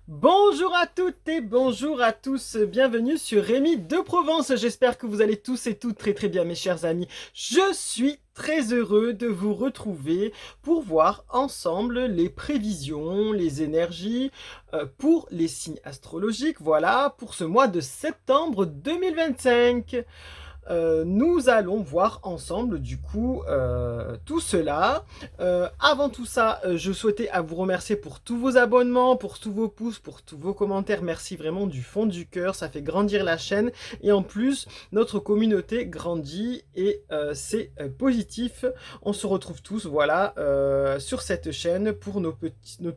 Bonjour à toutes et bonjour à tous, bienvenue sur Rémi de Provence. J'espère que vous allez tous et toutes très bien mes chers amis. Je suis très heureux de vous retrouver pour voir ensemble les prévisions, les énergies pour les signes astrologiques, voilà, pour ce mois de septembre 2025. Nous allons voir ensemble du coup tout cela. Avant tout ça, je souhaitais à vous remercier pour tous vos abonnements, pour tous vos pouces, pour tous vos commentaires. Merci vraiment du fond du cœur, ça fait grandir la chaîne et en plus notre communauté grandit et c'est positif. On se retrouve tous voilà sur cette chaîne pour notre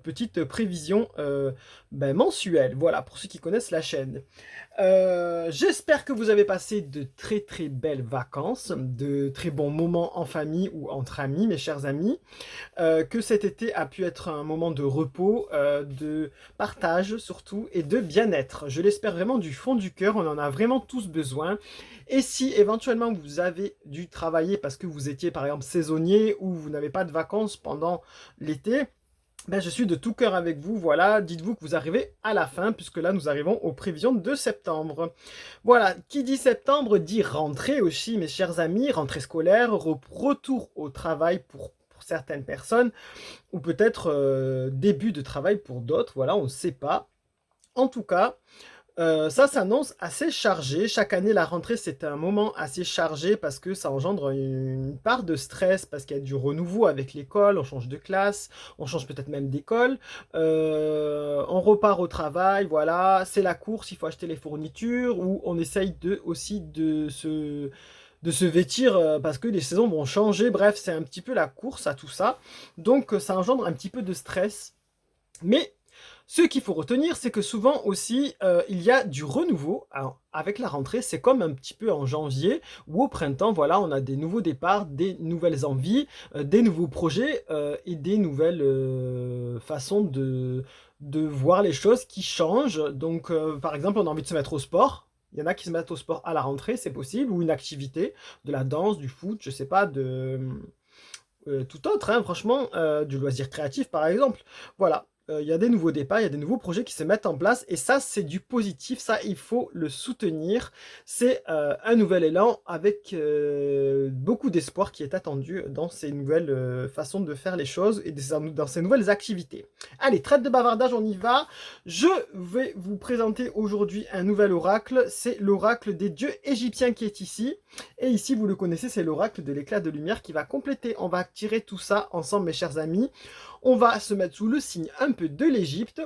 petite prévision mensuelle. Voilà pour ceux qui connaissent la chaîne. J'espère que vous avez passé de très belles vacances, de très bons moments en famille ou entre amis, mes chers amis. Que cet été a pu être un moment de repos, de partage surtout et de bien-être. Je l'espère vraiment du fond du cœur, on en a vraiment tous besoin. Et si éventuellement vous avez dû travailler parce que vous étiez par exemple saisonnier ou vous n'avez pas de vacances pendant l'été, je suis de tout cœur avec vous, voilà, dites-vous que vous arrivez à la fin, puisque là nous arrivons aux prévisions de septembre. Voilà, qui dit septembre dit rentrée aussi, mes chers amis, rentrée scolaire, retour au travail pour certaines personnes, ou peut-être début de travail pour d'autres, voilà, on ne sait pas. En tout cas, ça s'annonce assez chargé. Chaque année, la rentrée, c'est un moment assez chargé parce que ça engendre une part de stress, parce qu'il y a du renouveau avec l'école, on change de classe, on change peut-être même d'école, on repart au travail, voilà, c'est la course, il faut acheter les fournitures, ou on essaye aussi de se vêtir parce que les saisons vont changer. Bref, c'est un petit peu la course à tout ça. Donc, ça engendre un petit peu de stress. Mais ce qu'il faut retenir, c'est que souvent aussi, il y a du renouveau. Alors, avec la rentrée, c'est comme un petit peu en janvier ou au printemps, voilà, on a des nouveaux départs, des nouvelles envies, des nouveaux projets et des nouvelles façons de voir les choses qui changent. Donc, par exemple, on a envie de se mettre au sport. Il y en a qui se mettent au sport à la rentrée, c'est possible, ou une activité, de la danse, du foot, je sais pas, tout autre, hein, franchement, du loisir créatif par exemple. Voilà, il y a des nouveaux départs, il y a des nouveaux projets qui se mettent en place et ça c'est du positif, ça il faut le soutenir. C'est un nouvel élan avec beaucoup d'espoir qui est attendu dans ces nouvelles façons de faire les choses et dans ces nouvelles activités. Allez, trêve de bavardage, on y va. Je vais vous présenter aujourd'hui un nouvel oracle, c'est l'oracle des dieux égyptiens qui est ici. Et ici, vous le connaissez, c'est l'oracle de l'éclat de lumière qui va compléter. On va tirer tout ça ensemble, mes chers amis. On va se mettre sous le signe un peu de l'Égypte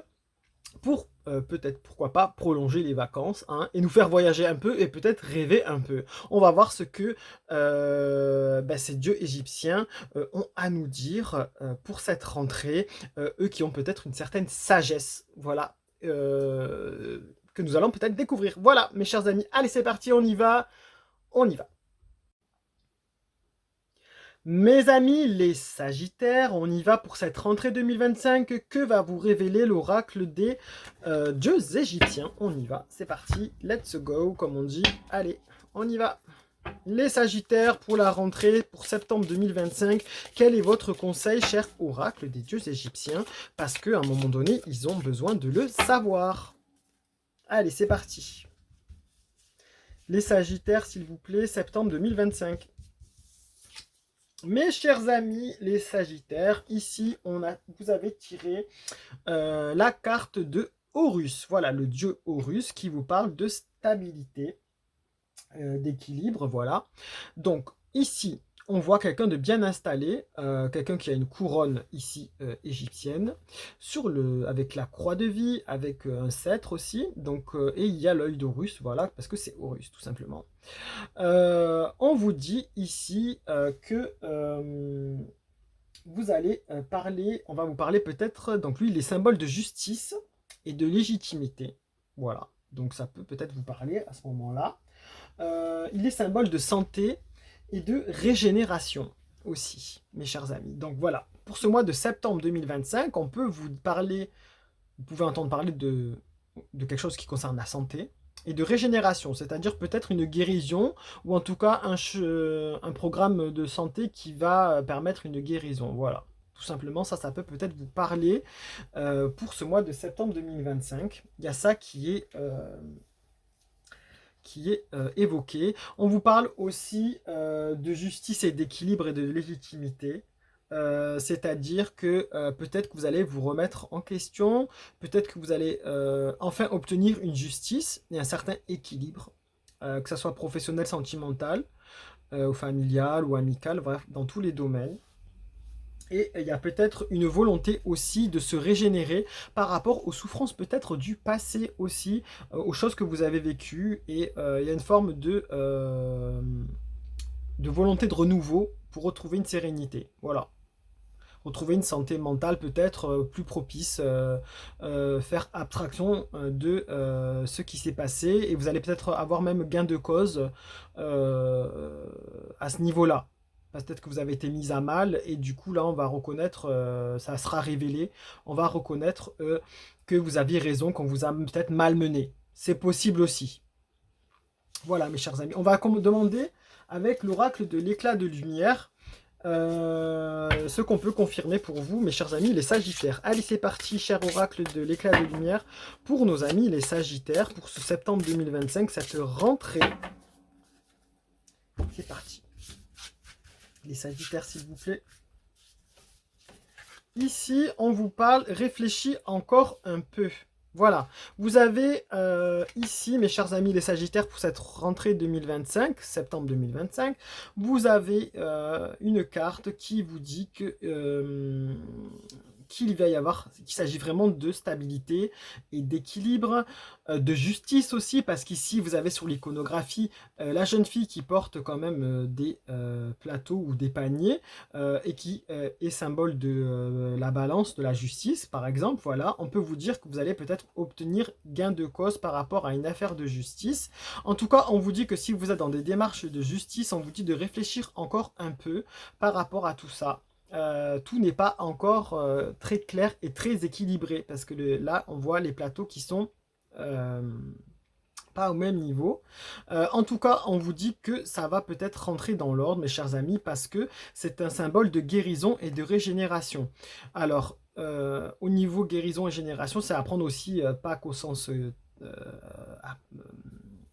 pour peut-être, pourquoi pas, prolonger les vacances hein, et nous faire voyager un peu et peut-être rêver un peu. On va voir ce que ces dieux égyptiens ont à nous dire pour cette rentrée, eux qui ont peut-être une certaine sagesse, voilà, que nous allons peut-être découvrir. Voilà, mes chers amis, allez c'est parti, on y va, on y va. Mes amis les Sagittaires, on y va pour cette rentrée 2025. Que va vous révéler l'oracle des dieux égyptiens? On y va, c'est parti, let's go, comme on dit. Allez, on y va. Les Sagittaires, pour la rentrée, pour septembre 2025, quel est votre conseil, cher oracle des dieux égyptiens? Parce qu'à un moment donné, ils ont besoin de le savoir. Allez, c'est parti. Les Sagittaires, s'il vous plaît, septembre 2025. Mes chers amis, les Sagittaires, ici, vous avez tiré la carte de Horus. Voilà, le dieu Horus qui vous parle de stabilité, d'équilibre, voilà. Donc, ici, on voit quelqu'un de bien installé, quelqu'un qui a une couronne ici égyptienne, avec la croix de vie, avec un sceptre aussi, donc, et il y a l'œil d'Horus, voilà, parce que c'est Horus, tout simplement. On vous dit ici que vous allez parler, on va vous parler peut-être, donc lui il est symbole de justice et de légitimité, voilà, donc ça peut peut-être vous parler à ce moment-là. Il est symbole de santé et de régénération aussi, mes chers amis. Donc voilà, pour ce mois de septembre 2025, on peut vous parler, vous pouvez entendre parler de quelque chose qui concerne la santé et de régénération, c'est-à-dire peut-être une guérison ou en tout cas un programme de santé qui va permettre une guérison, voilà, tout tout simplement, ça peut peut-être vous parler pour ce mois de septembre 2025. Il y a ça qui est évoqué. On vous parle aussi de justice et d'équilibre et de légitimité. C'est-à-dire que peut-être que vous allez vous remettre en question, peut-être que vous allez enfin obtenir une justice et un certain équilibre, que ce soit professionnel, sentimental, ou familial, ou amical, bref, dans tous les domaines. Et il y a peut-être une volonté aussi de se régénérer par rapport aux souffrances peut-être du passé aussi, aux choses que vous avez vécues. Et il y a une forme de volonté de renouveau pour retrouver une sérénité. Voilà. Retrouver une santé mentale peut-être plus propice, faire abstraction de ce qui s'est passé. Et vous allez peut-être avoir même gain de cause à ce niveau-là. Peut-être que vous avez été mis à mal et du coup là on va reconnaître, ça sera révélé, on va reconnaître que vous aviez raison, qu'on vous a peut-être malmené. C'est possible aussi. Voilà mes chers amis, on va demander avec l'oracle de l'éclat de lumière ce qu'on peut confirmer pour vous mes chers amis les Sagittaires. Allez c'est parti, cher oracle de l'éclat de lumière, pour nos amis les Sagittaires, pour ce septembre 2025, cette rentrée. C'est parti. Les Sagittaires, s'il vous plaît. Ici, on vous parle, réfléchis encore un peu. Voilà. Vous avez ici, mes chers amis les Sagittaires, pour cette rentrée 2025, septembre 2025, vous avez une carte qui vous dit que qu'il va y avoir, qu'il s'agit vraiment de stabilité et d'équilibre, de justice aussi, parce qu'ici vous avez sur l'iconographie la jeune fille qui porte quand même des plateaux ou des paniers et qui est symbole de la balance, de la justice par exemple. Voilà, on peut vous dire que vous allez peut-être obtenir gain de cause par rapport à une affaire de justice. En tout cas, on vous dit que si vous êtes dans des démarches de justice, on vous dit de réfléchir encore un peu par rapport à tout ça. Tout n'est pas encore très clair et très équilibré parce que là on voit les plateaux qui sont pas au même niveau. En tout cas on vous dit que ça va peut-être rentrer dans l'ordre mes chers amis, parce que c'est un symbole de guérison et de régénération. Alors au niveau guérison et génération, c'est à prendre aussi pas qu'au sens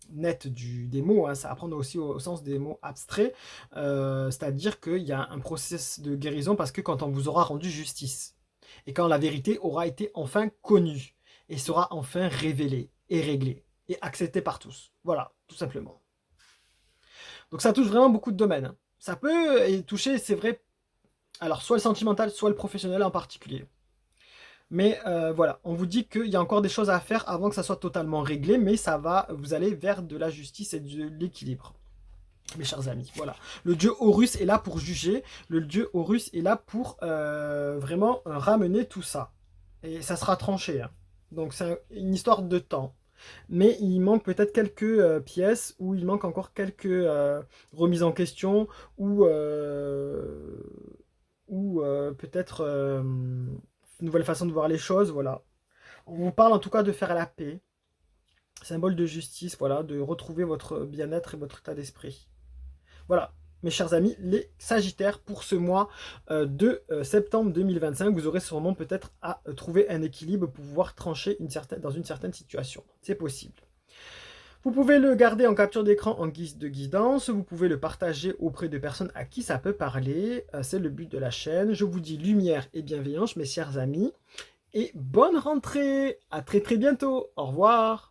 net des mots, hein, ça va prendre aussi au sens des mots abstraits, c'est-à-dire qu'il y a un processus de guérison parce que quand on vous aura rendu justice et quand la vérité aura été enfin connue et sera enfin révélée et réglée et acceptée par tous. Voilà, tout simplement. Donc ça touche vraiment beaucoup de domaines. Hein. Ça peut toucher, c'est vrai, alors soit le sentimental, soit le professionnel en particulier. Mais voilà, on vous dit qu'il y a encore des choses à faire avant que ça soit totalement réglé, mais ça va, vous allez vers de la justice et de l'équilibre. Mes chers amis, voilà. Le dieu Horus est là pour juger, le dieu Horus est là pour vraiment ramener tout ça. Et ça sera tranché. Hein. Donc c'est une histoire de temps. Mais il manque peut-être quelques pièces, ou il manque encore quelques remises en question, ou peut-être une nouvelle façon de voir les choses, voilà. On vous parle en tout cas de faire la paix, symbole de justice, voilà, de retrouver votre bien-être et votre état d'esprit. Voilà, mes chers amis, les Sagittaires, pour ce mois de septembre 2025, vous aurez sûrement peut-être à trouver un équilibre pour pouvoir trancher dans une certaine situation. C'est possible. Vous pouvez le garder en capture d'écran en guise de guidance, vous pouvez le partager auprès de personnes à qui ça peut parler, c'est le but de la chaîne. Je vous dis lumière et bienveillance mes chers amis, et bonne rentrée, à très très bientôt, au revoir.